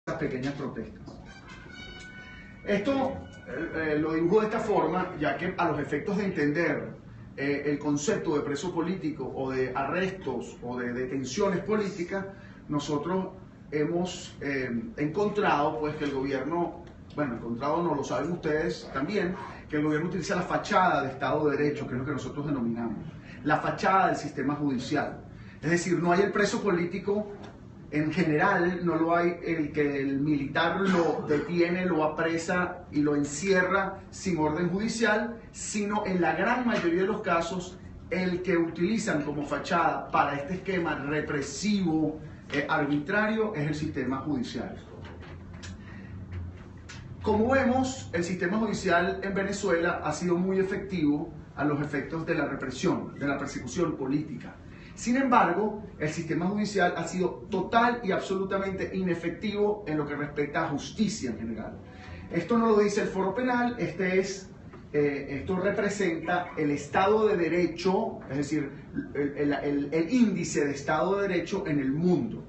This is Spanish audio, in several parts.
pequeñas protestas. Esto lo dibujo de esta forma, ya que a los efectos de entender el concepto de preso político o de arrestos o de detenciones políticas, nosotros hemos encontrado pues que el gobierno, bueno, encontrado no lo saben ustedes también, que el gobierno utiliza la fachada de Estado de Derecho, que es lo que nosotros denominamos, la fachada del sistema judicial. Es decir, no hay el preso político. En general, no lo hay el que el militar lo detiene, lo apresa y lo encierra sin orden judicial, sino en la gran mayoría de los casos, el que utilizan como fachada para este esquema represivo, arbitrario, es el sistema judicial. Como vemos, el sistema judicial en Venezuela ha sido muy efectivo a los efectos de la represión, de la persecución política. Sin embargo, el sistema judicial ha sido total y absolutamente inefectivo en lo que respecta a justicia en general. Esto no lo dice el Foro Penal, esto representa el Estado de Derecho, es decir, el índice de Estado de Derecho en el mundo.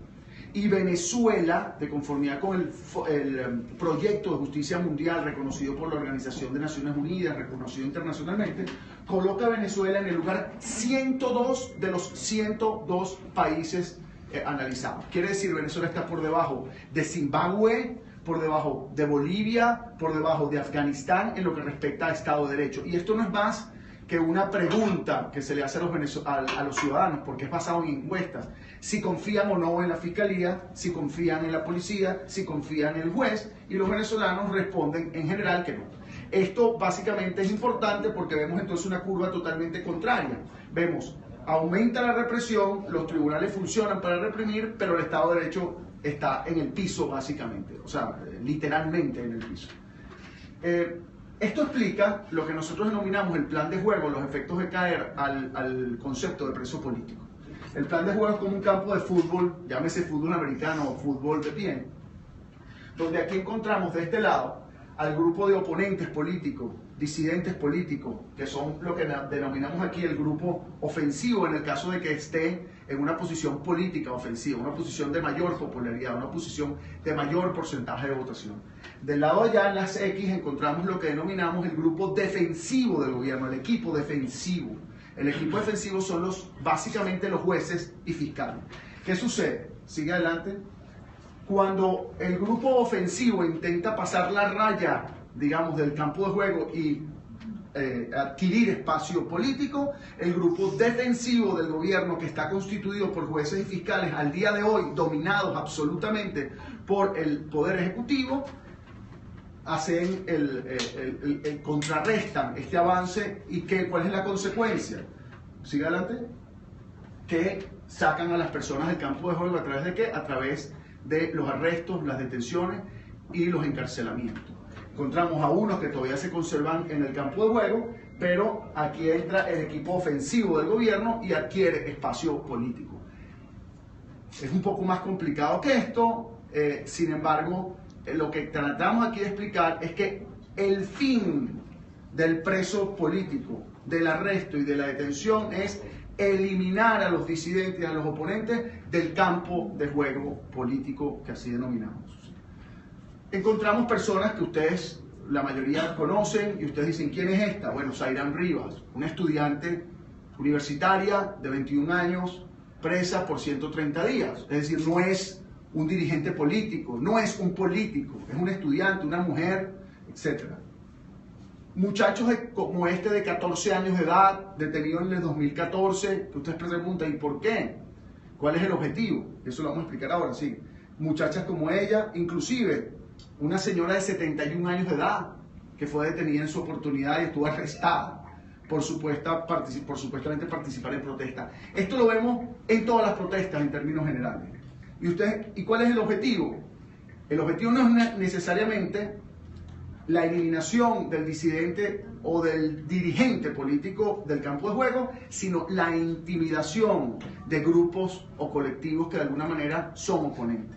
Y Venezuela, de conformidad con el proyecto de justicia mundial reconocido por la Organización de Naciones Unidas, reconocido internacionalmente, coloca a Venezuela en el lugar 102 de los 102 países analizados. Quiere decir, Venezuela está por debajo de Zimbabue, por debajo de Bolivia, por debajo de Afganistán en lo que respecta a Estado de Derecho. Y esto no es más que una pregunta que se le hace a los ciudadanos, porque es basado en encuestas, si confían o no en la fiscalía, si confían en la policía, si confían en el juez, y los venezolanos responden en general que no. Esto básicamente es importante porque vemos entonces una curva totalmente contraria. Vemos, aumenta la represión, los tribunales funcionan para reprimir, pero el Estado de Derecho está en el piso básicamente, o sea, literalmente en el piso. Esto explica lo que nosotros denominamos el plan de juego, los efectos de caer al concepto de preso político. El plan de juego es como un campo de fútbol, llámese fútbol americano o fútbol de pie, donde aquí encontramos de este lado al grupo de oponentes políticos, disidentes políticos, que son lo que denominamos aquí el grupo ofensivo en el caso de que esté en una posición política ofensiva, una posición de mayor popularidad, una posición de mayor porcentaje de votación. Del lado allá en las X encontramos lo que denominamos el grupo defensivo del gobierno, el equipo defensivo. El equipo defensivo son básicamente los jueces y fiscales. ¿Qué sucede? Sigue adelante. Cuando el grupo ofensivo intenta pasar la raya, digamos, del campo de juego y adquirir espacio político, el grupo defensivo del gobierno, que está constituido por jueces y fiscales al día de hoy, dominados absolutamente por el Poder Ejecutivo, hacen contrarrestan este avance. ¿Y cuál es la consecuencia? Sigue adelante. Que sacan a las personas del campo de juego, ¿a través de qué? A través de los arrestos, las detenciones y los encarcelamientos. Encontramos a unos que todavía se conservan en el campo de juego, pero aquí entra el equipo ofensivo del gobierno y adquiere espacio político. Es un poco más complicado que esto, sin embargo, lo que tratamos aquí de explicar es que el fin del preso político, del arresto y de la detención es eliminar a los disidentes y a los oponentes del campo de juego político que así denominamos. Encontramos personas que ustedes, la mayoría conocen, y ustedes dicen, ¿quién es esta? Bueno, Zairán Rivas, una estudiante universitaria de 21 años, presa por 130 días. Es decir, no es un dirigente político, no es un político, es un estudiante, una mujer, etc. Muchachos como este de 14 años de edad, detenido en el 2014, que ustedes preguntan, ¿y por qué? ¿Cuál es el objetivo? Eso lo vamos a explicar ahora, sí. Muchachas como ella, inclusive una señora de 71 años de edad, que fue detenida en su oportunidad y estuvo arrestada por supuestamente participar en protesta. Esto lo vemos en todas las protestas en términos generales. ¿Y cuál es el objetivo? El objetivo no es necesariamente la eliminación del disidente o del dirigente político del campo de juego, sino la intimidación de grupos o colectivos que de alguna manera son oponentes.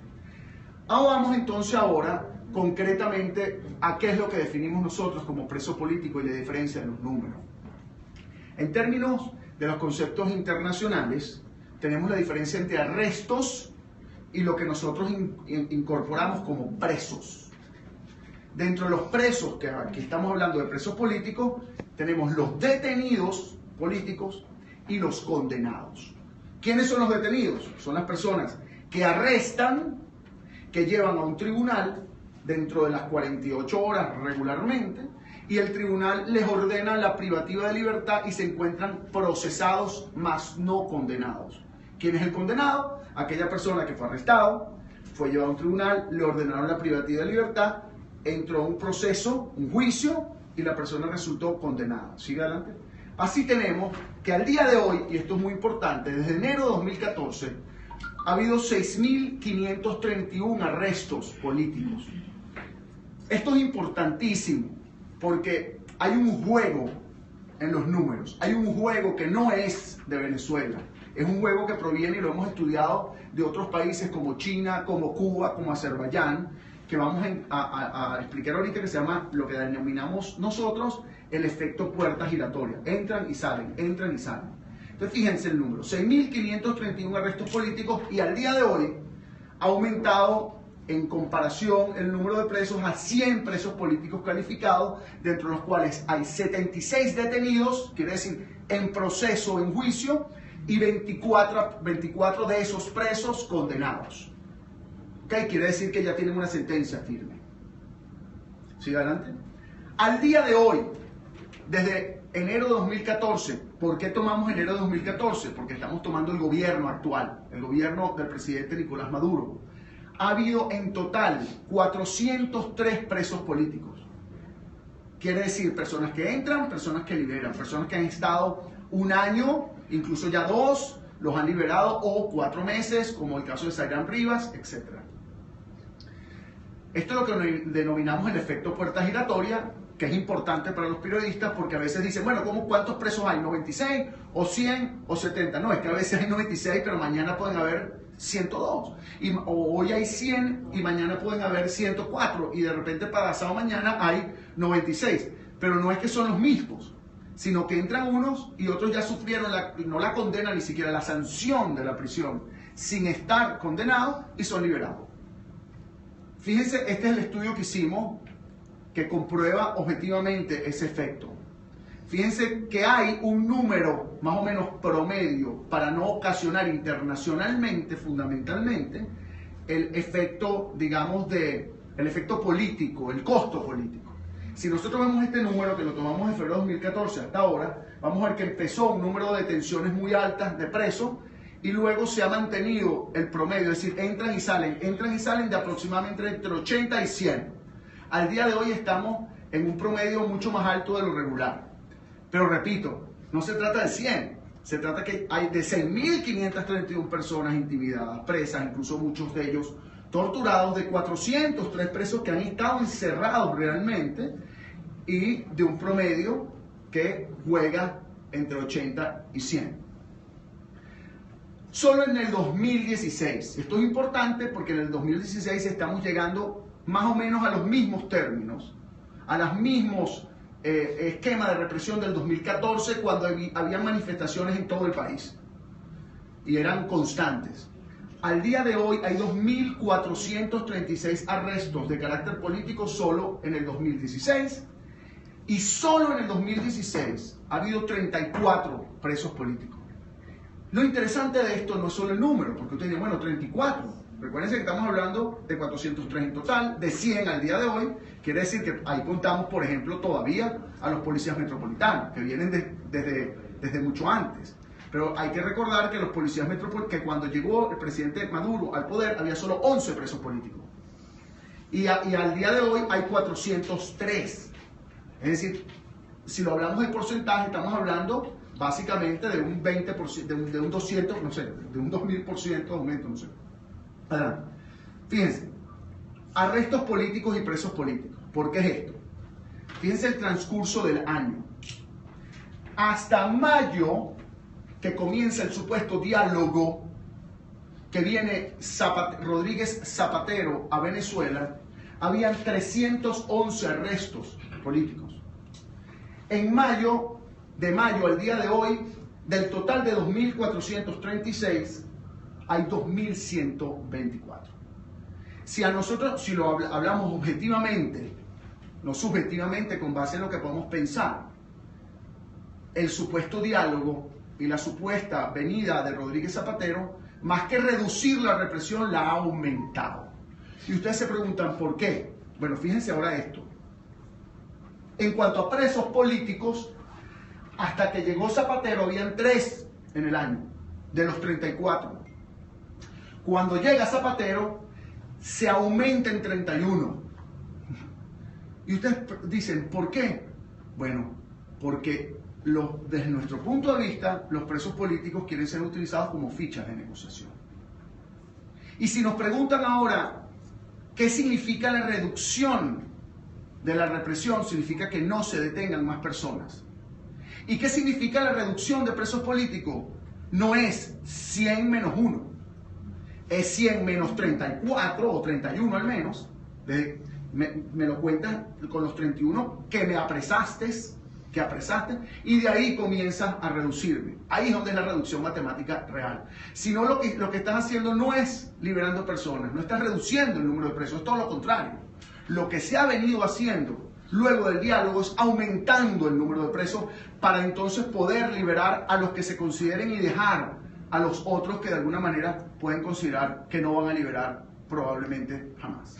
Vamos entonces ahora concretamente a qué es lo que definimos nosotros como preso político y la diferencia de los números. En términos de los conceptos internacionales, tenemos la diferencia entre arrestos y lo que nosotros incorporamos como presos. Dentro de los presos, que aquí estamos hablando de presos políticos, tenemos los detenidos políticos y los condenados. ¿Quiénes son los detenidos? Son las personas que arrestan, que llevan a un tribunal dentro de las 48 horas regularmente, y el tribunal les ordena la privativa de libertad y se encuentran procesados más no condenados. ¿Quién es el condenado? Aquella persona que fue arrestado, fue llevado a un tribunal, le ordenaron la privativa de libertad, entró a un proceso, un juicio, y la persona resultó condenada. ¿Sigue adelante? Así tenemos que al día de hoy, y esto es muy importante, desde enero de 2014, ha habido 6.531 arrestos políticos. Esto es importantísimo, porque hay un juego en los números, hay un juego que no es de Venezuela, es un juego que proviene, y lo hemos estudiado, de otros países como China, como Cuba, como Azerbaiyán, que vamos a explicar ahorita, que se llama lo que denominamos nosotros el efecto puerta giratoria. Entran y salen, entran y salen. Entonces fíjense el número, 6.531 arrestos políticos, y al día de hoy ha aumentado en comparación el número de presos a 100 presos políticos calificados, dentro de los cuales hay 76 detenidos, quiere decir en proceso, en juicio, y 24 de esos presos condenados. ¿Okay? Quiere decir que ya tienen una sentencia firme. ¿Sigue adelante? Al día de hoy, desde enero de 2014, ¿por qué tomamos enero de 2014? Porque estamos tomando el gobierno actual, el gobierno del presidente Nicolás Maduro. Ha habido en total 403 presos políticos. Quiere decir personas que entran, personas que liberan, personas que han estado un año, incluso ya 2, los han liberado, o 4 meses, como el caso de Zairán Rivas, etc. Esto es lo que denominamos el efecto puerta giratoria, que es importante para los periodistas, porque a veces dicen, bueno, ¿cuántos presos hay? ¿96 o 100 o 70? No, es que a veces hay 96, pero mañana pueden haber 102. O hoy hay 100 y mañana pueden haber 104, y de repente para pasado mañana hay 96. Pero no es que son los mismos, sino que entran unos y otros ya sufrieron no la condena, ni siquiera la sanción de la prisión, sin estar condenados, y son liberados. Fíjense, este es el estudio que hicimos que comprueba objetivamente ese efecto. Fíjense que hay un número más o menos promedio para no ocasionar internacionalmente, fundamentalmente, el efecto, digamos, el efecto político, el costo político. Si nosotros vemos este número, que lo tomamos de febrero de 2014 hasta ahora, vamos a ver que empezó un número de detenciones muy altas de presos, y luego se ha mantenido el promedio, es decir, entran y salen de aproximadamente entre 80 y 100. Al día de hoy estamos en un promedio mucho más alto de lo regular. Pero repito, no se trata de 100, se trata que hay de 6.531 personas intimidadas, presas, incluso muchos de ellos torturados, de 403 presos que han estado encerrados realmente, y de un promedio que juega entre 80 y 100. Solo en el 2016, esto es importante porque en el 2016 estamos llegando más o menos a los mismos términos, a los mismos esquemas de represión del 2014, cuando había manifestaciones en todo el país y eran constantes. Al día de hoy hay 2.436 arrestos de carácter político solo en el 2016, y solo en el 2016 ha habido 34 presos políticos. Lo interesante de esto no es solo el número, porque usted dice, bueno, 34. Recuerden que estamos hablando de 403 en total, de 100 al día de hoy. Quiere decir que ahí contamos, por ejemplo, todavía a los policías metropolitanos, que vienen desde mucho antes. Pero hay que recordar que los policías metropolitanos, que cuando llegó el presidente Maduro al poder, había solo 11 presos políticos. Y al día de hoy hay 403. Es decir, si lo hablamos de porcentaje, estamos hablando básicamente de un 20%, de un 200, no sé, de un 2000% de aumento, no sé. Adelante. Fíjense, arrestos políticos y presos políticos. ¿Por qué es esto? Fíjense el transcurso del año. Hasta mayo, que comienza el supuesto diálogo que viene Rodríguez Zapatero a Venezuela, habían 311 arrestos políticos. En mayo, de mayo al día de hoy, del total de 2.436, hay 2.124. Si a nosotros, si lo hablamos objetivamente, no subjetivamente con base en lo que podemos pensar, el supuesto diálogo y la supuesta venida de Rodríguez Zapatero, más que reducir la represión, la ha aumentado. Y ustedes se preguntan, ¿por qué? Bueno, fíjense ahora esto. En cuanto a presos políticos, hasta que llegó Zapatero habían 3 en el año, de los 34. Cuando llega Zapatero, se aumenta en 31. Y ustedes dicen, ¿por qué? Bueno, porque desde nuestro punto de vista, los presos políticos quieren ser utilizados como fichas de negociación. Y si nos preguntan ahora, ¿qué significa la reducción de la represión? Significa que no se detengan más personas. ¿Y qué significa la reducción de presos políticos? No es 100 menos 1, es 100 menos 34 o 31 al menos. Me lo cuentan con los 31 que me apresaste, y de ahí comienzas a reducirme. Ahí es donde es la reducción matemática real. Si no, lo que estás haciendo no es liberando personas, no estás reduciendo el número de presos, es todo lo contrario. Lo que se ha venido haciendo luego del diálogo es aumentando el número de presos para entonces poder liberar a los que se consideren y dejar a los otros que de alguna manera pueden considerar que no van a liberar probablemente jamás.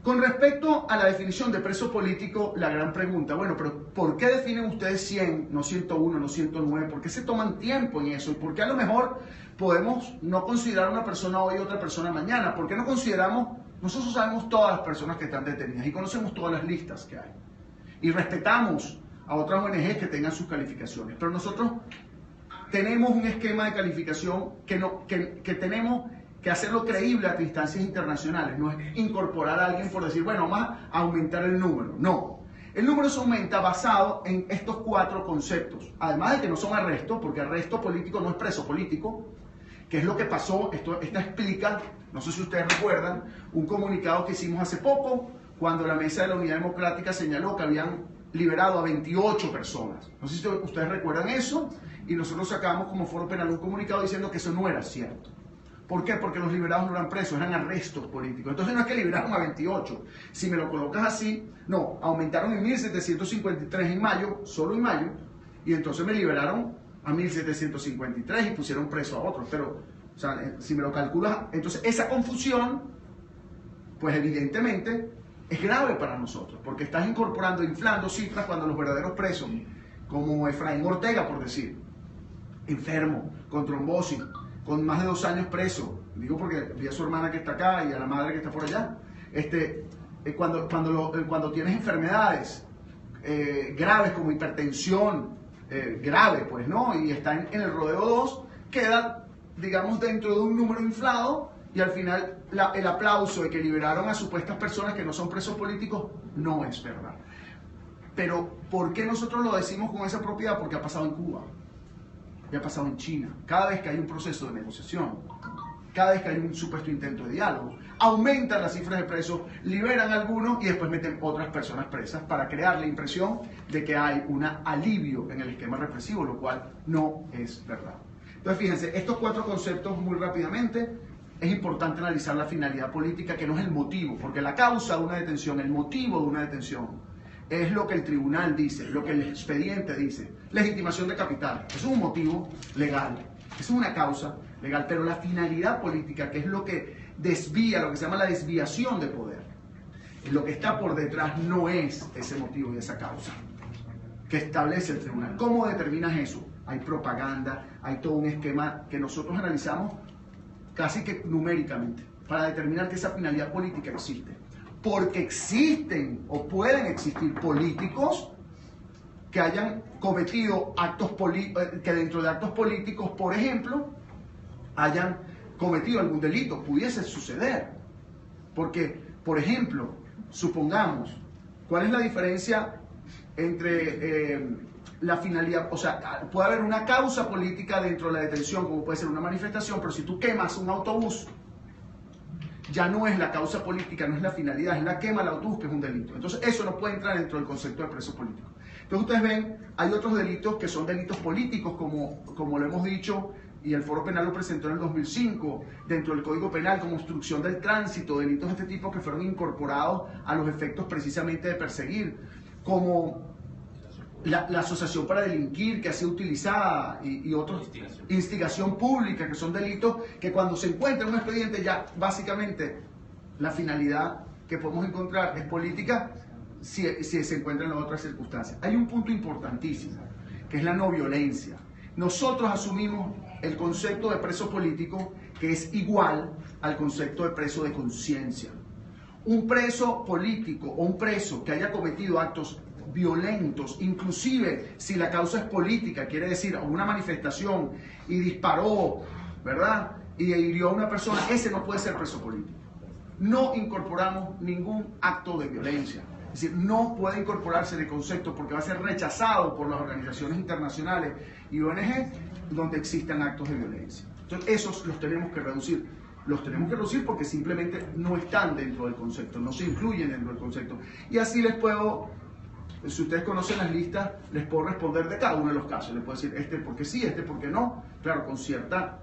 Con respecto a la definición de preso político, la gran pregunta, bueno, pero ¿por qué definen ustedes 100, no 101, no 109? ¿Por qué se toman tiempo en eso? ¿Y por qué a lo mejor podemos no considerar una persona hoy y otra persona mañana? ¿Por qué no consideramos, nosotros sabemos todas las personas que están detenidas y conocemos todas las listas que hay? Y respetamos a otras ONGs que tengan sus calificaciones, pero nosotros tenemos un esquema de calificación que tenemos que hacerlo creíble a instancias internacionales. No es incorporar a alguien por decir, bueno, vamos a aumentar el número. No. El número se aumenta basado en estos 4 conceptos. Además de que no son arrestos, porque arresto político no es preso político, que es lo que pasó. Esta explica, no sé si ustedes recuerdan, un comunicado que hicimos hace poco, cuando la Mesa de la Unidad Democrática señaló que habían liberado a 28 personas. No sé si ustedes recuerdan eso, y nosotros sacamos como Foro Penal un comunicado diciendo que eso no era cierto. ¿Por qué? Porque los liberados no eran presos, eran arrestos políticos. Entonces no es que liberaron a 28. Si me lo colocas así, no, aumentaron en 1.753 en mayo, solo en mayo, y entonces me liberaron a 1.753 y pusieron preso a otros. Pero, o sea, si me lo calculas, entonces esa confusión, pues evidentemente es grave para nosotros, porque estás incorporando, inflando cifras cuando los verdaderos presos, como Efraín Ortega, por decir, enfermo, con trombosis, con más de 2 años preso, digo porque vi a su hermana que está acá y a la madre que está por allá, cuando tienes enfermedades graves como hipertensión, grave pues, ¿no? Y está en el rodeo 2, queda, digamos, dentro de un número inflado, y al final el aplauso de que liberaron a supuestas personas que no son presos políticos no es verdad. Pero ¿por qué nosotros lo decimos con esa propiedad? Porque ha pasado en Cuba. Ya ha pasado en China. Cada vez que hay un proceso de negociación, cada vez que hay un supuesto intento de diálogo, aumentan las cifras de presos, liberan a algunos y después meten otras personas presas para crear la impresión de que hay un alivio en el esquema represivo, lo cual no es verdad. Entonces, fíjense, estos 4 conceptos muy rápidamente. Es importante analizar la finalidad política, que no es el motivo, porque la causa de una detención, el motivo de una detención, es lo que el tribunal dice, lo que el expediente dice. Legitimación de capital, eso es un motivo legal, eso es una causa legal, pero la finalidad política, que es lo que desvía, lo que se llama la desviación de poder, lo que está por detrás no es ese motivo y esa causa que establece el tribunal. ¿Cómo determinas eso? Hay propaganda, hay todo un esquema que nosotros analizamos casi que numéricamente para determinar que esa finalidad política existe. Porque existen o pueden existir políticos que hayan cometido actos que dentro de actos políticos, por ejemplo, hayan cometido algún delito. Pudiese suceder. Porque, por ejemplo, supongamos, ¿cuál es la diferencia entre la finalidad? O sea, puede haber una causa política dentro de la detención, como puede ser una manifestación, pero si tú quemas un autobús, ya no es la causa política, no es la finalidad, es la quema del autobús, que es un delito. Entonces eso no puede entrar dentro del concepto de preso político. Entonces ustedes ven, hay otros delitos que son delitos políticos, como lo hemos dicho, y el Foro Penal lo presentó en el 2005, dentro del Código Penal como obstrucción del tránsito, delitos de este tipo que fueron incorporados a los efectos precisamente de perseguir, como la asociación para delinquir que ha sido utilizada y otros, instigación pública, que son delitos que cuando se encuentra en un expediente ya básicamente la finalidad que podemos encontrar es política si se encuentra en otras circunstancias. Hay un punto importantísimo, que es la no violencia. Nosotros asumimos el concepto de preso político que es igual al concepto de preso de conciencia. Un preso político o un preso que haya cometido actos violentos, inclusive si la causa es política, quiere decir una manifestación y disparó, ¿verdad? Y hirió a una persona, ese no puede ser preso político. No incorporamos ningún acto de violencia. Es decir, no puede incorporarse en el concepto porque va a ser rechazado por las organizaciones internacionales y ONG donde existan actos de violencia. Entonces, esos los tenemos que reducir. Los tenemos que reducir porque simplemente no están dentro del concepto, no se incluyen dentro del concepto. Y así les puedo, si ustedes conocen las listas, les puedo responder de cada uno de los casos. Les puedo decir este porque sí, este porque no. Claro, con cierta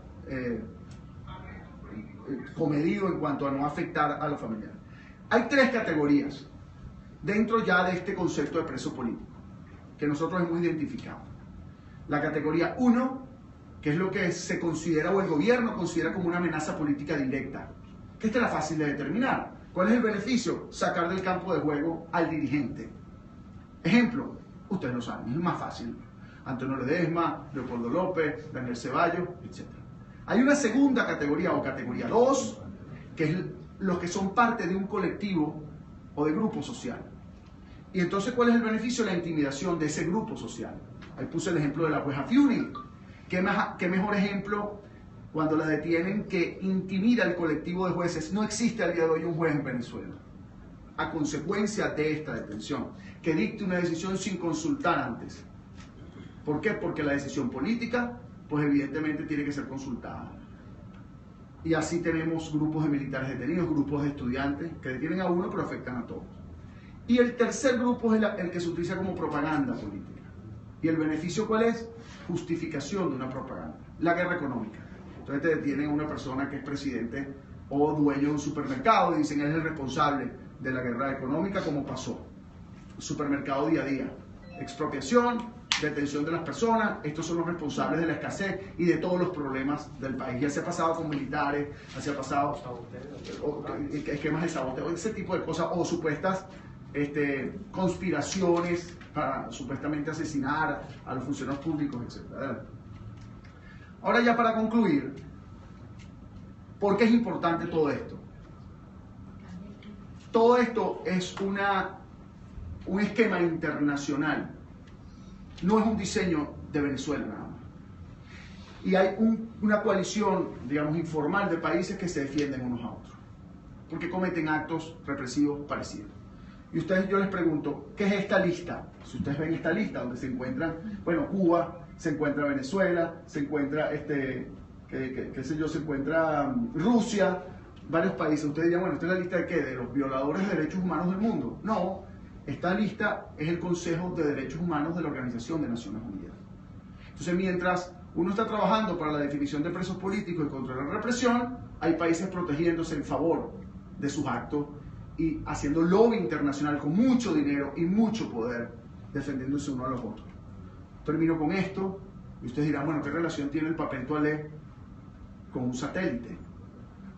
comedido en cuanto a no afectar a los familiares. Hay tres categorías dentro ya de este concepto de preso político, que nosotros hemos identificado. La categoría 1, que es lo que se considera o el gobierno considera como una amenaza política directa, que esta es la fácil de determinar. ¿Cuál es el beneficio? Sacar del campo de juego al dirigente. Ejemplo, ustedes lo saben, es el más fácil. Antonio Ledesma, Leopoldo López, Daniel Ceballos, etc. Hay una segunda categoría o categoría 2, que es los que son parte de un colectivo o de grupo social. Y entonces, ¿cuál es el beneficio? La intimidación de ese grupo social. Ahí puse el ejemplo de la jueza Fiuri. ¿Qué mejor ejemplo cuando la detienen que intimida el colectivo de jueces? No existe al día de hoy un juez en Venezuela, a consecuencia de esta detención, que dicte una decisión sin consultar antes. ¿Por qué? Porque la decisión política, pues evidentemente tiene que ser consultada. Y así tenemos grupos de militares detenidos, grupos de estudiantes que detienen a uno pero afectan a todos. Y el tercer grupo es el que se utiliza como propaganda política. ¿Y el beneficio cuál es? Justificación de una propaganda. La guerra económica. Entonces te detienen a una persona que es presidente o dueño de un supermercado y dicen él es el responsable de la guerra económica, como pasó. Supermercado día a día. Expropiación, detención de las personas, estos son los responsables de la escasez y de todos los problemas del país. Ya se ha pasado con militares, ya se ha pasado esquemas de saboteo, ese tipo de cosas, o supuestas conspiraciones para supuestamente asesinar a los funcionarios públicos, etc. Ahora ya para concluir, ¿por qué es importante todo esto? Todo esto es un esquema internacional. No es un diseño de Venezuela nada más. Y hay una coalición, digamos, informal de países que se defienden unos a otros, porque cometen actos represivos parecidos. Y yo les pregunto, ¿qué es esta lista? Si ustedes ven esta lista donde se encuentran, bueno, Cuba, se encuentra Venezuela, se encuentra, se encuentra Rusia, varios países. Ustedes dirían, bueno, ¿esta es la lista de qué? ¿De los violadores de derechos humanos del mundo? No. Esta lista es el Consejo de Derechos Humanos de la Organización de Naciones Unidas. Entonces, mientras uno está trabajando para la definición de presos políticos y contra la represión, hay países protegiéndose en favor de sus actos y haciendo lobby internacional con mucho dinero y mucho poder, defendiéndose uno a los otros. Termino con esto, y ustedes dirán, bueno, ¿qué relación tiene el papel toalé con un satélite?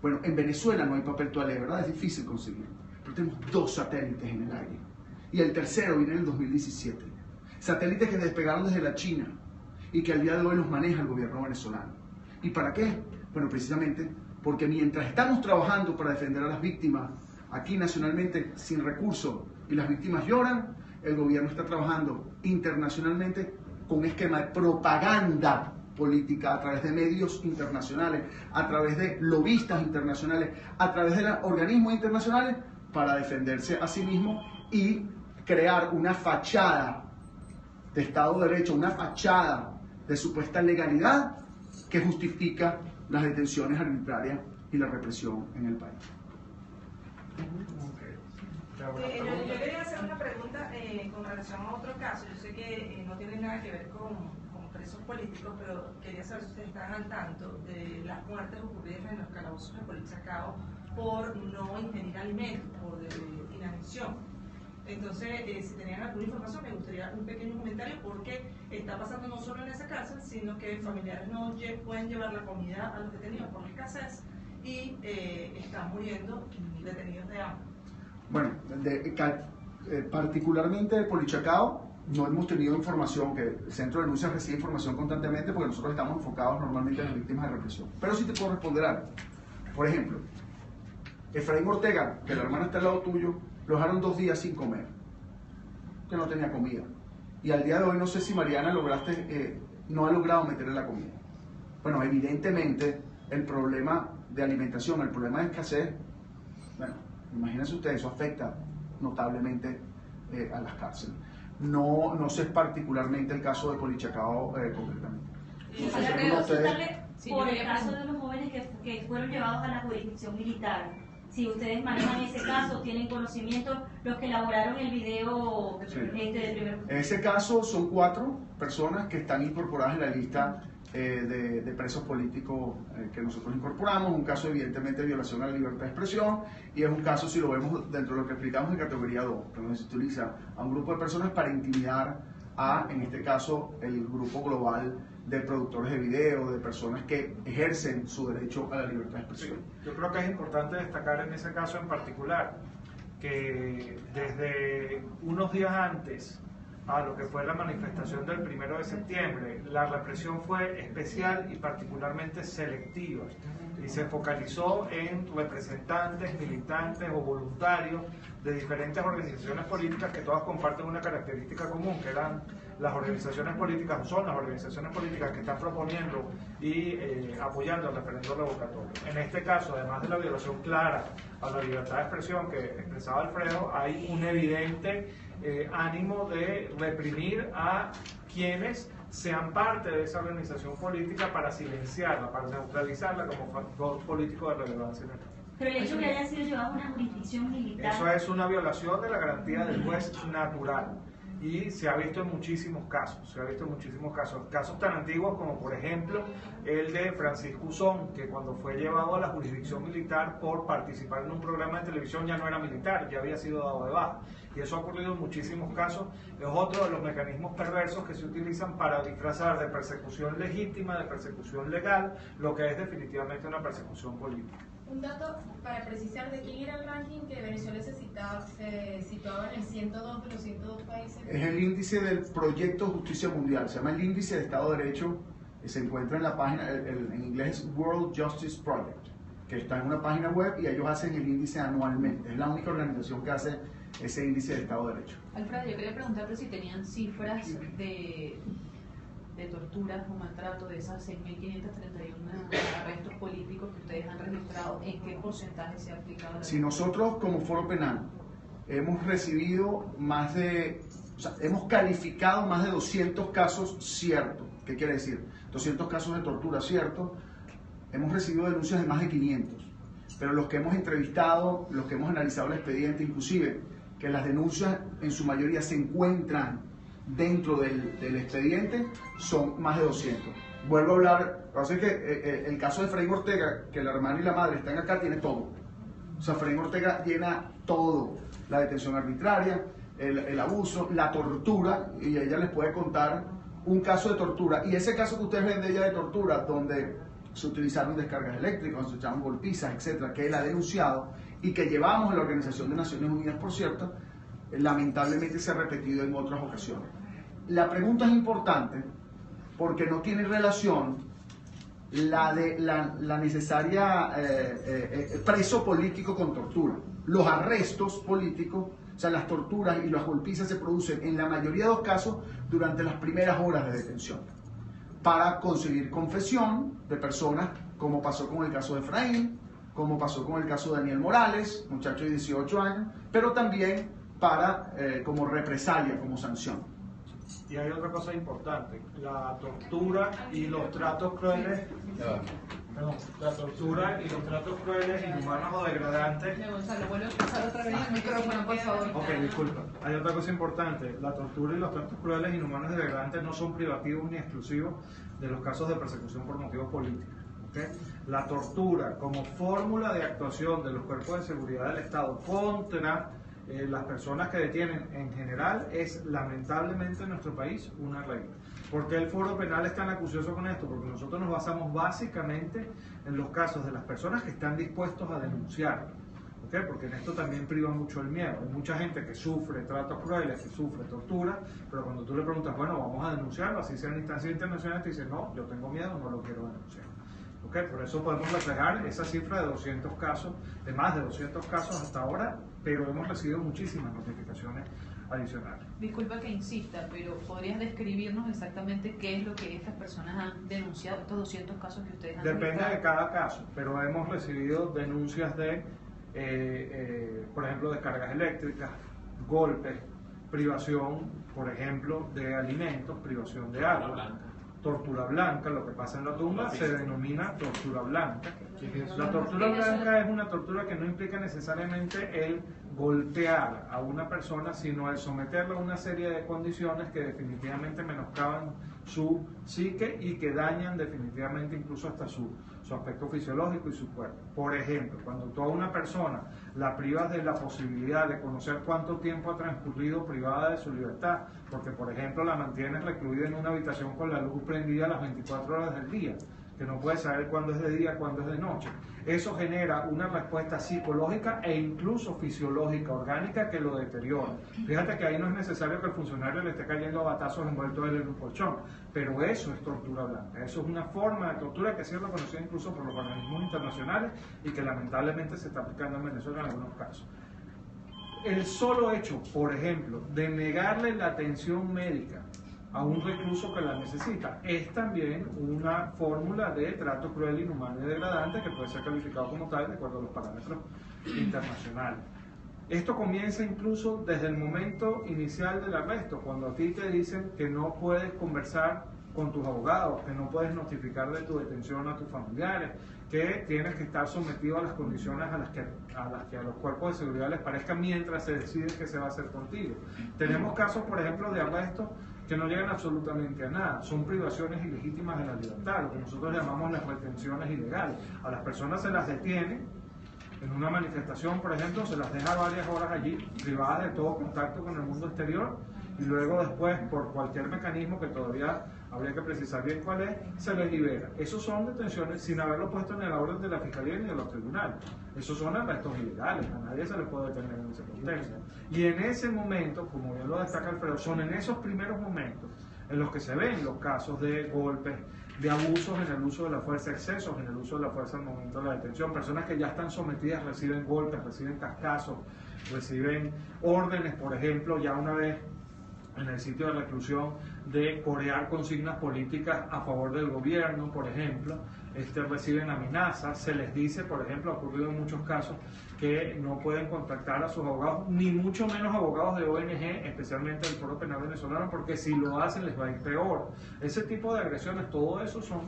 Bueno, en Venezuela no hay papel toalé, ¿verdad? Es difícil conseguirlo, pero tenemos 2 satélites en el aire. Y el tercero viene en el 2017. Satélites que despegaron desde la China y que al día de hoy los maneja el gobierno venezolano. ¿Y para qué? Bueno, precisamente porque mientras estamos trabajando para defender a las víctimas aquí nacionalmente sin recursos y las víctimas lloran, el gobierno está trabajando internacionalmente con un esquema de propaganda política a través de medios internacionales, a través de lobistas internacionales, a través de organismos internacionales para defenderse a sí mismo y crear una fachada de Estado de Derecho, una fachada de supuesta legalidad que justifica las detenciones arbitrarias y la represión en el país. Yo quería hacer una pregunta con relación a otro caso. Yo sé que no tiene nada que ver con presos políticos, pero quería saber si ustedes están al tanto de las muertes ocurridas en los calabozos de Polichacao por no ingerir alimentos, por inanición. Entonces, si tenían alguna información, me gustaría un pequeño comentario, porque está pasando no solo en esa cárcel, sino que familiares no pueden llevar la comida a los detenidos por la escasez y están muriendo detenidos de hambre. Bueno, particularmente de Polichacao, no hemos tenido información, que el Centro de Denuncias recibe información constantemente porque nosotros estamos enfocados normalmente en las víctimas de represión. Pero sí te puedo responder algo. Por ejemplo, Efraín Ortega, que la hermana está al lado tuyo, lo dejaron 2 días sin comer, que no tenía comida. Y al día de hoy no sé si Mariana no ha logrado meterle la comida. Bueno, evidentemente el problema de alimentación, el problema de escasez, bueno, imagínense ustedes, eso afecta notablemente a las cárceles. No sé particularmente el caso de Polichacao concretamente. Sí, por el caso de los jóvenes que fueron llevados a la jurisdicción militar. Si ustedes manejan ese caso, tienen conocimiento, los que elaboraron el video sí. de primer... En ese caso son 4 personas que están incorporadas en la lista de presos políticos que nosotros incorporamos. Un caso evidentemente de violación a la libertad de expresión, y es un caso, si lo vemos dentro de lo que explicamos, de categoría 2, donde se utiliza a un grupo de personas para intimidar en este caso, el grupo global de productores de video, de personas que ejercen su derecho a la libertad de expresión. Sí, yo creo que es importante destacar en ese caso en particular que desde unos días antes a lo que fue la manifestación del 1 de septiembre, la represión fue especial y particularmente selectiva, y se focalizó en representantes, militantes o voluntarios de diferentes organizaciones políticas que todas comparten una característica común, que eran las organizaciones políticas, o son las organizaciones políticas que están proponiendo y apoyando el referendo revocatorio. En este caso, además de la violación clara a la libertad de expresión que expresaba Alfredo, hay un evidente ánimo de reprimir a quienes sean parte de esa organización política para silenciarla, para neutralizarla como factor político de relevancia en el país. Pero el hecho de que haya sido llevado a una jurisdicción militar... Eso es una violación de la garantía del juez natural. Y se ha visto en muchísimos casos, casos tan antiguos como por ejemplo el de Francisco Uzón, que cuando fue llevado a la jurisdicción militar por participar en un programa de televisión ya no era militar, ya había sido dado de baja. Y eso ha ocurrido en muchísimos casos. Es otro de los mecanismos perversos que se utilizan para disfrazar de persecución legítima, de persecución legal, lo que es definitivamente una persecución política. Un dato para precisar de quién era el ranking que Venezuela se situaba en el 102 de los 102 países. Es el índice del Proyecto Justicia Mundial, se llama el índice de Estado de Derecho, y se encuentra en la página, en inglés World Justice Project, que está en una página web, y ellos hacen el índice anualmente. Es la única organización que hace ese índice de Estado de Derecho. Alfredo, yo quería preguntarte si tenían cifras de torturas o maltrato de esas 6.531 arrestos políticos que ustedes han registrado, ¿en qué porcentaje se ha aplicado? Si nosotros como Foro Penal hemos recibido hemos calificado más de 200 casos ciertos, ¿qué quiere decir? 200 casos de tortura ciertos, hemos recibido denuncias de más de 500, pero los que hemos entrevistado, los que hemos analizado el expediente, inclusive que las denuncias en su mayoría se encuentran dentro del expediente, son más de 200. Vuelvo a hablar, así que el caso de Efraín Ortega, que la hermana y la madre están acá, tiene todo. O sea, Efraín Ortega llena todo: la detención arbitraria, el abuso, la tortura, y ella les puede contar un caso de tortura. Y ese caso que ustedes ven de ella de tortura, donde se utilizaron descargas eléctricas, se echaron golpizas, etcétera, que él ha denunciado y que llevamos en la Organización de Naciones Unidas, por cierto, lamentablemente se ha repetido en otras ocasiones. La pregunta es importante porque no tiene relación la necesaria preso político con tortura. Los arrestos políticos, o sea, las torturas y las golpizas se producen en la mayoría de los casos durante las primeras horas de detención, para conseguir confesión de personas, como pasó con el caso de Efraín, como pasó con el caso de Daniel Morales, muchacho de 18 años, pero también para como represalia, como sanción. Y hay otra cosa importante: la tortura y los tratos crueles. La tortura y los tratos crueles, inhumanos o degradantes. Gonzalo, vuelve a pasar otra vez el micrófono, por favor. Ok, disculpa. Hay otra cosa importante. La tortura y los tratos crueles, inhumanos y degradantes no son privativos ni exclusivos de los casos de persecución por motivos políticos. ¿Okay? La tortura como fórmula de actuación de los cuerpos de seguridad del Estado contra las personas que detienen en general es lamentablemente en nuestro país una regla. ¿Por qué el foro penal es tan acucioso con esto? Porque nosotros nos basamos básicamente en los casos de las personas que están dispuestos a denunciarlo. ¿Okay? Porque en esto también priva mucho el miedo. Hay mucha gente que sufre tratos crueles, que sufre tortura, pero cuando tú le preguntas, bueno, vamos a denunciarlo, así sea en instancias internacionales, te dicen, no, yo tengo miedo, no lo quiero denunciar. ¿Okay? Por eso podemos reflejar esa cifra de 200 casos, de más de 200 casos hasta ahora, pero hemos recibido muchísimas notificaciones adicionales. Disculpa que insista, pero ¿podrías describirnos exactamente qué es lo que estas personas han denunciado, estos 200 casos que ustedes han Depende registrado? de cada caso, pero hemos recibido denuncias de, por ejemplo, descargas eléctricas, golpes, privación, por ejemplo, de alimentos, privación de agua. Tortura blanca, lo que pasa en la tumba se denomina tortura blanca. La tortura blanca es una tortura que no implica necesariamente el golpear a una persona, sino el someterla a una serie de condiciones que definitivamente menoscaban su psique y que dañan definitivamente incluso hasta su aspecto fisiológico y su cuerpo. Por ejemplo, cuando tú a una persona la privas de la posibilidad de conocer cuánto tiempo ha transcurrido privada de su libertad, porque por ejemplo la mantienes recluida en una habitación con la luz prendida las 24 horas del día, que no puede saber cuándo es de día, cuándo es de noche. Eso genera una respuesta psicológica e incluso fisiológica, orgánica, que lo deteriora. Fíjate que ahí no es necesario que el funcionario le esté cayendo a batazos envuelto él en un colchón, pero eso es tortura blanca. Eso es una forma de tortura que ha sido reconocida incluso por los organismos internacionales y que lamentablemente se está aplicando en Venezuela en algunos casos. El solo hecho, por ejemplo, de negarle la atención médica a un recluso que la necesita es también una fórmula de trato cruel, inhumano y degradante que puede ser calificado como tal de acuerdo a los parámetros internacionales. Esto comienza incluso desde el momento inicial del arresto, cuando a ti te dicen que no puedes conversar con tus abogados, que no puedes notificar de tu detención a tus familiares, que tienes que estar sometido a las condiciones a las que a los cuerpos de seguridad les parezca mientras se decide qué se va a hacer contigo. Tenemos casos, por ejemplo, de arrestos que no llegan absolutamente a nada, son privaciones ilegítimas de la libertad, lo que nosotros llamamos las retenciones ilegales. A las personas se las detiene en una manifestación, por ejemplo, se las deja varias horas allí, privadas de todo contacto con el mundo exterior, y luego después, por cualquier mecanismo que todavía habría que precisar bien cuál es, se les libera. Esos son detenciones sin haberlo puesto en el orden de la Fiscalía ni de los tribunales. Esos son arrestos ilegales, a nadie se le puede detener en ese contexto. Y en ese momento, como bien lo destaca Alfredo, son en esos primeros momentos en los que se ven los casos de golpes, de abusos en el uso de la fuerza, excesos en el uso de la fuerza al momento de la detención. Personas que ya están sometidas reciben golpes, reciben cascazos, reciben órdenes, por ejemplo, ya una vez en el sitio de reclusión, de corear consignas políticas a favor del gobierno, por ejemplo, reciben amenazas, se les dice, por ejemplo, ha ocurrido en muchos casos, que no pueden contactar a sus abogados, ni mucho menos abogados de ONG, especialmente del Foro Penal Venezolano, porque si lo hacen les va a ir peor. Ese tipo de agresiones, todo eso son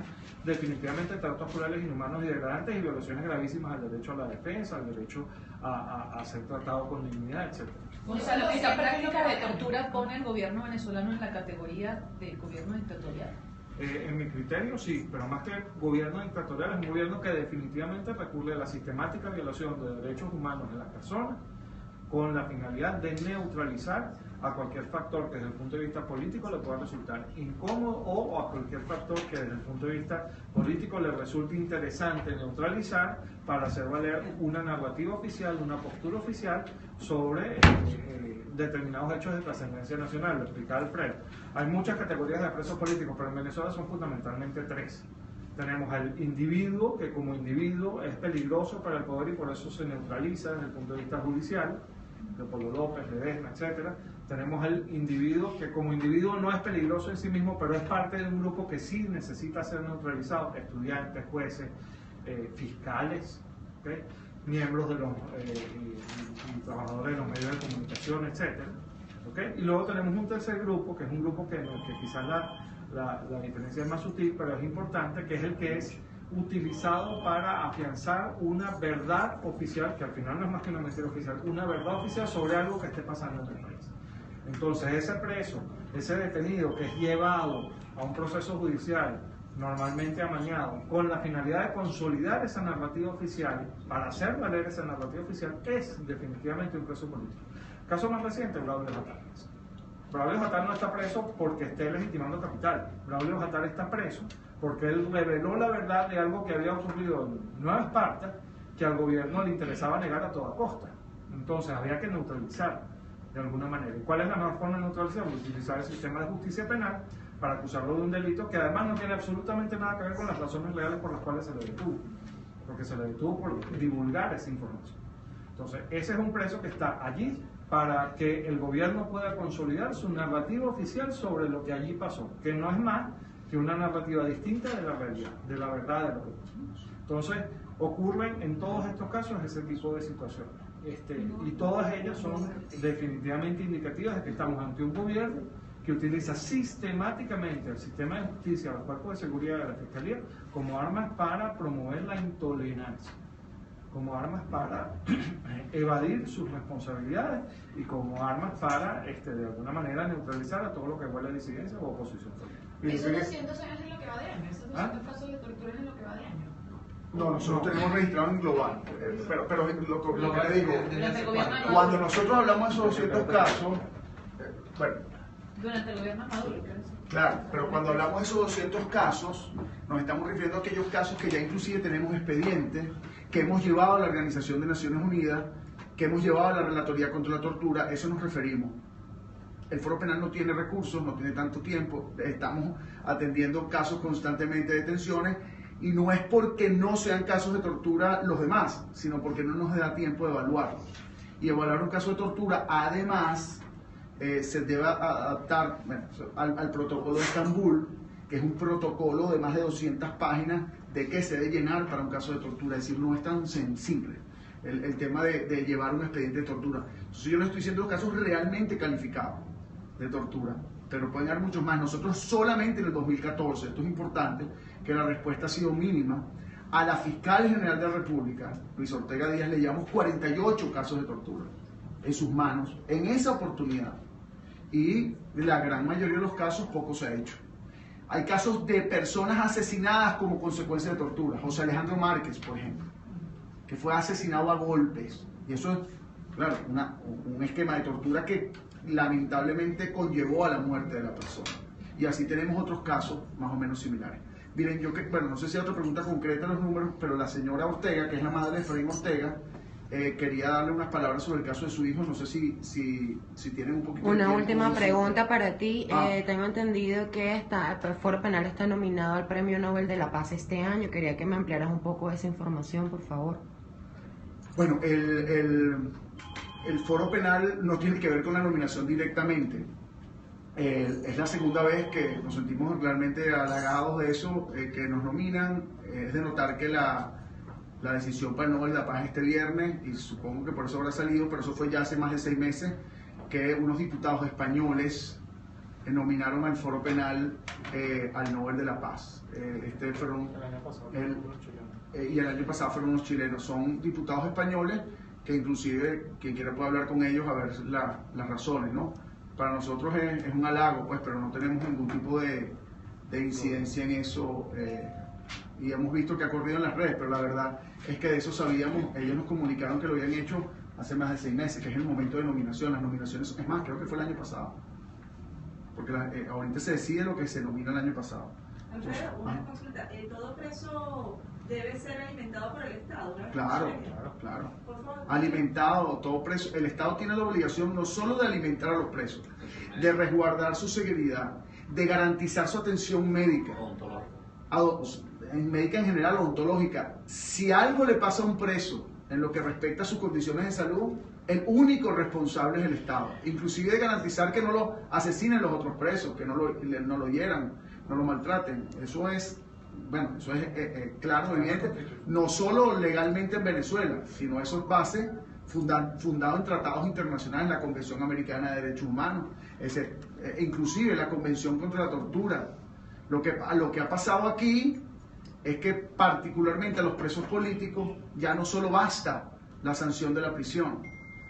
definitivamente tratos crueles, inhumanos y degradantes y violaciones gravísimas al derecho a la defensa, al derecho a ser tratado con dignidad, etc. Gonzalo, ¿esta práctica de tortura pone al gobierno venezolano en la categoría de gobierno dictatorial? En mi criterio sí, pero más que gobierno dictatorial, es un gobierno que definitivamente recurre a la sistemática violación de derechos humanos de las personas con la finalidad de neutralizar a cualquier factor que desde el punto de vista político le pueda resultar incómodo o a cualquier factor que desde el punto de vista político le resulte interesante neutralizar para hacer valer una narrativa oficial, una postura oficial sobre determinados hechos de trascendencia nacional. Lo explicaba Alfredo. Hay muchas categorías de presos políticos, pero en Venezuela son fundamentalmente tres. Tenemos al individuo, que como individuo es peligroso para el poder y por eso se neutraliza desde el punto de vista judicial, Leopoldo López, Ledesma, etc. Tenemos al individuo que como individuo no es peligroso en sí mismo, pero es parte de un grupo que sí necesita ser neutralizado, estudiantes, jueces, fiscales, ¿okay? Miembros de los y trabajadores de los medios de comunicación, etc. ¿Okay? Y luego tenemos un tercer grupo, que es un grupo que quizás la diferencia es más sutil, pero es importante, que es el que es utilizado para afianzar una verdad oficial, que al final no es más que una mentira oficial, una verdad oficial sobre algo que esté pasando en el país. Entonces ese preso, ese detenido que es llevado a un proceso judicial normalmente amañado, con la finalidad de consolidar esa narrativa oficial, para hacer valer esa narrativa oficial, es definitivamente un preso político. Caso más reciente, Braulio Jatar. Braulio Jatar no está preso porque esté legitimando capital. Braulio Jatar está preso porque él reveló la verdad de algo que había ocurrido en Nueva Esparta, que al gobierno le interesaba negar a toda costa. Entonces había que neutralizar de alguna manera. ¿Y cuál es la mejor forma de neutralizar? Utilizar el sistema de justicia penal para acusarlo de un delito que además no tiene absolutamente nada que ver con las razones reales por las cuales se le detuvo, porque se le detuvo por divulgar esa información. Entonces, ese es un preso que está allí para que el gobierno pueda consolidar su narrativa oficial sobre lo que allí pasó, que no es más que una narrativa distinta de la realidad, de la verdad de lo que pasó. Entonces, ocurren en todos estos casos ese tipo de situaciones. Y todas ellas son definitivamente indicativas de que estamos ante un gobierno que utiliza sistemáticamente el sistema de justicia, los cuerpos de seguridad de la Fiscalía, como armas para promover la intolerancia, como armas para evadir sus responsabilidades y como armas para, de alguna manera, neutralizar a todo lo que huele a disidencia o oposición política. ¿Esos 200 años es lo que va de año? ¿Esos 200 casos de tortura es lo que va de año? No, nosotros tenemos registrado en global, pero lo que le digo, Durante el gobierno de cuando Maduro. nosotros hablamos de esos 200 casos, bueno, Durante el gobierno de Maduro, quiero decir. claro, pero cuando hablamos de esos 200 casos, nos estamos refiriendo a aquellos casos que ya inclusive tenemos expedientes, que hemos llevado a la Organización de Naciones Unidas, que hemos llevado a la Relatoría contra la Tortura, a eso nos referimos. El Foro Penal no tiene recursos, no tiene tanto tiempo, estamos atendiendo casos constantemente de detenciones, y no es porque no sean casos de tortura los demás, sino porque no nos da tiempo de evaluarlos. Y evaluar un caso de tortura, además, se debe adaptar al protocolo de Estambul, que es un protocolo de más de 200 páginas de qué se debe llenar para un caso de tortura. Es decir, no es tan simple el tema de llevar un expediente de tortura. Entonces yo le estoy diciendo casos realmente calificados de tortura, pero pueden haber muchos más. Nosotros solamente en el 2014, esto es importante, que la respuesta ha sido mínima, a la Fiscal General de la República, Luis Ortega Díaz, le llevamos 48 casos de tortura en sus manos en esa oportunidad. Y de la gran mayoría de los casos poco se ha hecho. Hay casos de personas asesinadas como consecuencia de tortura. José Alejandro Márquez, por ejemplo, que fue asesinado a golpes. Y eso es, claro, un esquema de tortura que lamentablemente conllevó a la muerte de la persona. Y así tenemos otros casos más o menos similares. Miren, no sé si hay otra pregunta concreta en los números, pero la señora Ortega, que es la madre de Efraín Ortega, quería darle unas palabras sobre el caso de su hijo. No sé si tienen un poquito de Una tiempo. última pregunta para ti. Tengo entendido que el Foro Penal está nominado al Premio Nobel de la Paz este año. Quería que me ampliaras un poco esa información, por favor. Bueno, el Foro Penal no tiene que ver con la nominación directamente. Es la segunda vez que nos sentimos realmente halagados de eso, que nos nominan. Es de notar que la decisión para el Nobel de la Paz este viernes, y supongo que por eso habrá salido, pero eso fue ya hace más de 6 meses, que unos diputados españoles nominaron al Foro Penal al Nobel de la Paz. Fueron El año pasado y el año pasado fueron unos chilenos. Son diputados españoles que inclusive quien quiera puede hablar con ellos a ver las razones, ¿no? Para nosotros es un halago, pues, pero no tenemos ningún tipo de incidencia en eso. Y hemos visto que ha corrido en las redes, pero la verdad es que de eso sabíamos. Ellos nos comunicaron que lo habían hecho hace más de 6 meses, que es el momento de nominación. Las nominaciones, es más, creo que fue el año pasado, porque ahorita se decide lo que se nomina el año pasado. Alfredo, una consulta. ¿Todo preso debe ser alimentado por el Estado? ¿No? Claro. Por favor. Alimentado, todo preso. El Estado tiene la obligación no solo de alimentar a los presos, de resguardar su seguridad, de garantizar su atención médica, médica en general, odontológica. Si algo le pasa a un preso en lo que respecta a sus condiciones de salud, el único responsable es el Estado, inclusive de garantizar que no lo asesinen los otros presos, que no lo hieran, no lo maltraten. Eso es claro, evidente, no solo legalmente en Venezuela, sino eso es base fundado en tratados internacionales, la Convención Americana de Derechos Humanos, inclusive la Convención contra la Tortura. Lo que ha pasado aquí es que particularmente a los presos políticos ya no solo basta la sanción de la prisión,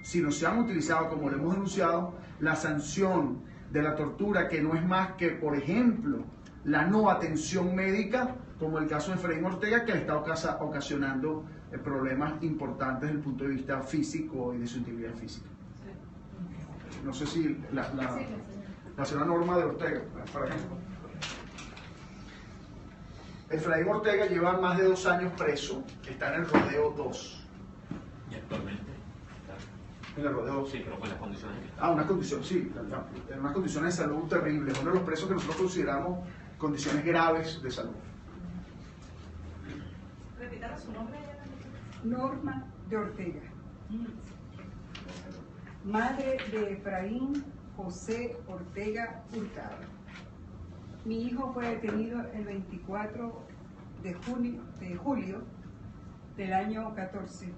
sino se han utilizado, como lo hemos denunciado, la sanción de la tortura, que no es más que, por ejemplo, la no atención médica, como el caso de Efraín Ortega, que le está ocasionando problemas importantes desde el punto de vista físico y de su integridad física. No sé si la señora Norma de Ortega, por ejemplo. Efraín Ortega lleva más de 2 años preso, está en el Rodeo 2. ¿Y actualmente? En el Rodeo 2. Sí, pero con las condiciones en que está. Unas condiciones, sí, en unas condiciones de salud terribles. Uno de los presos que nosotros consideramos condiciones graves de salud. Repítame su nombre. Norma de Ortega, madre de Efraín José Ortega Hurtado. Mi hijo fue detenido el 24 de julio del año 14.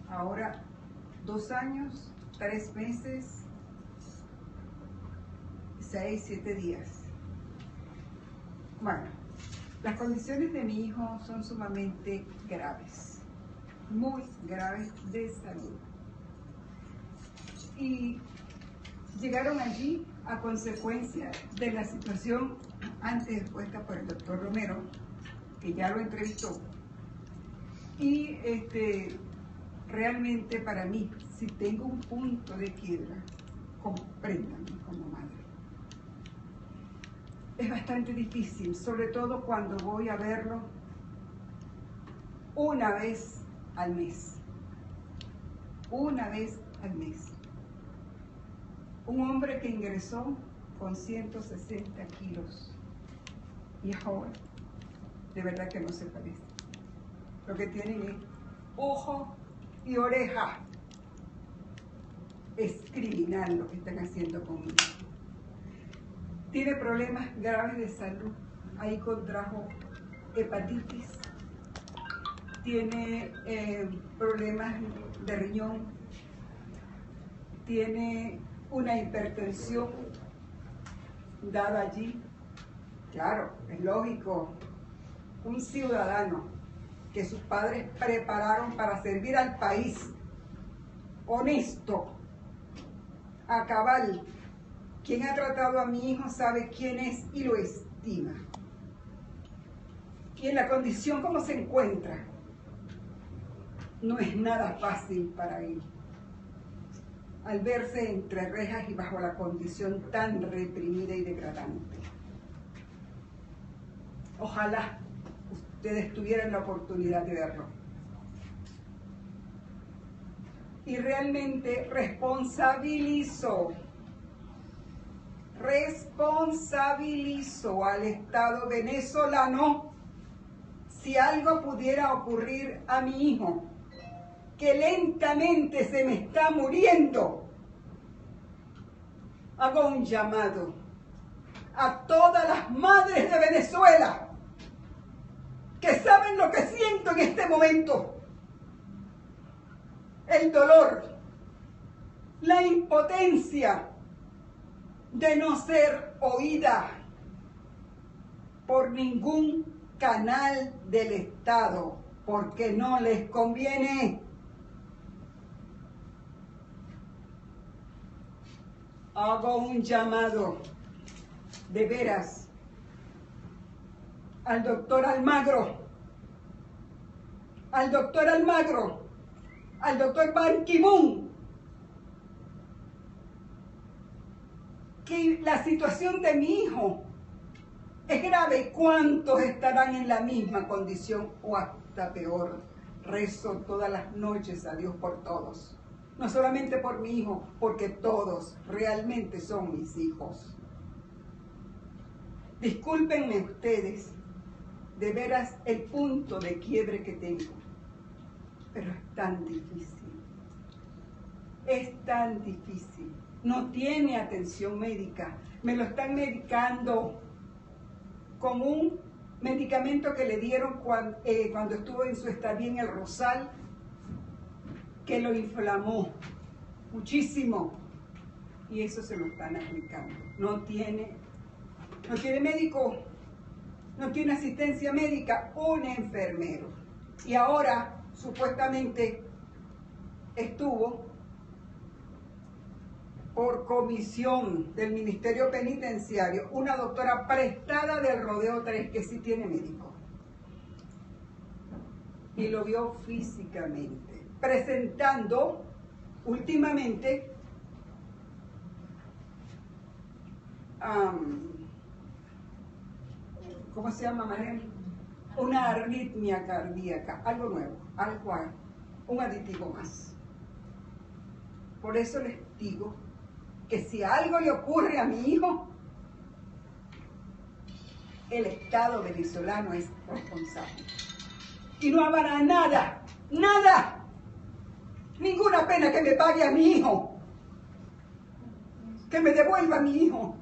Ahora 2 años, 3 meses, 6, 7 días. Bueno, las condiciones de mi hijo son sumamente graves, muy graves de salud. Y llegaron allí a consecuencia de la situación antes expuesta por el doctor Romero, que ya lo entrevistó. Y realmente para mí, si tengo un punto de quiebra, compréndanme como madre. Es bastante difícil, sobre todo cuando voy a verlo una vez al mes. Una vez al mes. Un hombre que ingresó con 160 kilos y ahora de verdad que no se parece. Lo que tienen es ojo y oreja. Es criminal lo que están haciendo conmigo. Tiene problemas graves de salud. Ahí contrajo hepatitis. Tiene problemas de riñón. Tiene una hipertensión dada allí. Claro, es lógico. Un ciudadano que sus padres prepararon para servir al país, honesto, a cabal. Quien ha tratado a mi hijo sabe quién es y lo estima. Y en la condición como se encuentra, no es nada fácil para él. Al verse entre rejas y bajo la condición tan reprimida y degradante. Ojalá ustedes tuvieran la oportunidad de verlo. Y realmente responsabilizo al Estado venezolano si algo pudiera ocurrir a mi hijo, que lentamente se me está muriendo. Hago un llamado a todas las madres de Venezuela que saben lo que siento en este momento. El dolor, la impotencia de no ser oída por ningún canal del Estado, porque no les conviene. Hago un llamado, de veras, al doctor Almagro, al doctor Ban Ki-moon, que la situación de mi hijo es grave. ¿Cuántos estarán en la misma condición o hasta peor? Rezo todas las noches a Dios por todos. No solamente por mi hijo, porque todos realmente son mis hijos. Discúlpenme ustedes, de veras, el punto de quiebre que tengo. Pero es tan difícil. Es tan difícil. No tiene atención médica. Me lo están medicando con un medicamento que le dieron cuando estuvo en su estadía en el Rosal, que lo inflamó muchísimo. Y eso se lo están aplicando. No tiene médico. no tiene asistencia médica, un enfermero. Y ahora, supuestamente, estuvo por comisión del Ministerio Penitenciario una doctora prestada del Rodeo 3 que sí tiene médico. Y lo vio físicamente, presentando últimamente ¿cómo se llama, María? Una arritmia cardíaca, algo nuevo, un aditivo más. Por eso les digo que si algo le ocurre a mi hijo, el Estado venezolano es responsable. Y no habrá nada, nada, ninguna pena que me pague a mi hijo, que me devuelva a mi hijo.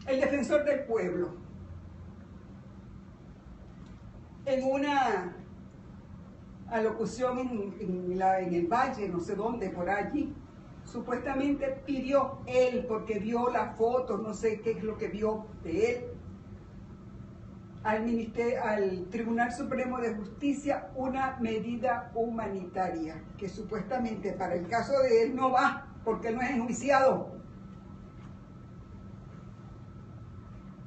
El defensor del pueblo, en una alocución en el Valle, no sé dónde, por allí, supuestamente pidió él, porque vio la foto, no sé qué es lo que vio de él, al Tribunal Supremo de Justicia una medida humanitaria, que supuestamente para el caso de él no va, porque no es enjuiciado.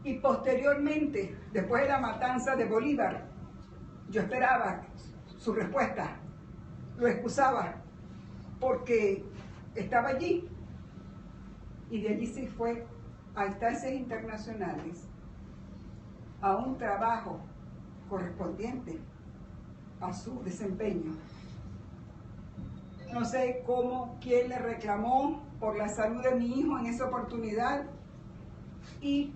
Y posteriormente, después de la matanza de Bolívar, yo esperaba su respuesta, lo excusaba, porque estaba allí, y de allí se fue a instancias internacionales, a un trabajo correspondiente a su desempeño. No sé quién le reclamó por la salud de mi hijo en esa oportunidad, y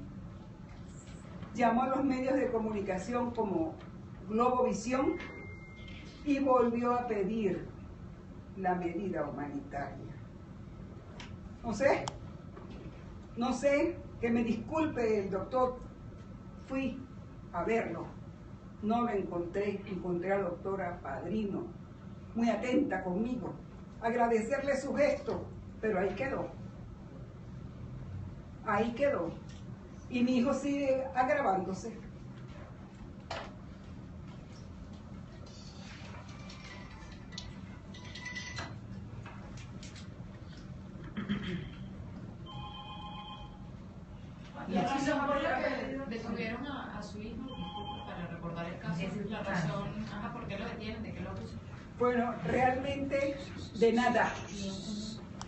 llamó a los medios de comunicación como Globovisión y volvió a pedir la medida humanitaria. No sé, que me disculpe el doctor, fui a verlo, no lo encontré a la doctora Padrino, muy atenta conmigo, agradecerle su gesto, pero ahí quedó. Y mi hijo sigue agravándose. La razón por la que detuvieron a su hijo, para recordar el caso, la razón, ¿por qué lo detienen? ¿De qué lo acusan? Bueno, realmente de nada.